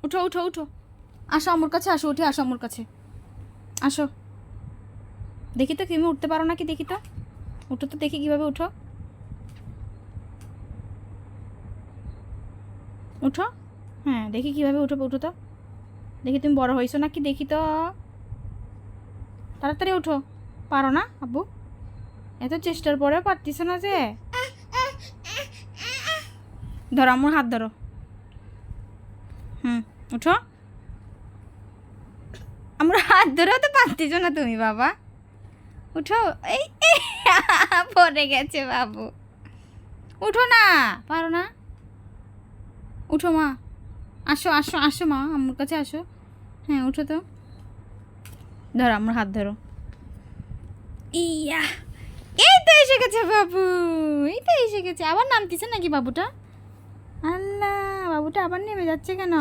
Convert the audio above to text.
উঠো উঠো উঠো, আসো আমার কাছে, আসো, উঠে আসো আমার কাছে, আসো। দেখি তো তুমি উঠতে পারো নাকি, দেখি তো, উঠো তো দেখি কীভাবে উঠো, উঠো। হ্যাঁ দেখি কীভাবে উঠো, উঠো তো দেখি, তুমি বড় হয়েছো নাকি দেখি তো, তাড়াতাড়ি উঠো। পারো না আব্বু? এত চেষ্টার পরেও পারতিস না যে। ধরো আমার হাত ধরো, উঠো। আমার হাত ধরেও তো পারতিস না তুমি বাবা, উঠো। এই পড়ে গেছে বাবু, উঠো না, পারো না, উঠো মা, আসো আসো আসো মা আমার কাছে আসো। হ্যাঁ উঠো তো, ধরো আমার হাত ধরো। ইয়া, এই তো এসে গেছে বাবু, এই তো এসে গেছে। আবার নামতেছে নাকি বাবুটা? আল্লাহ, বাবুটা আবার নেমে যাচ্ছে কেন?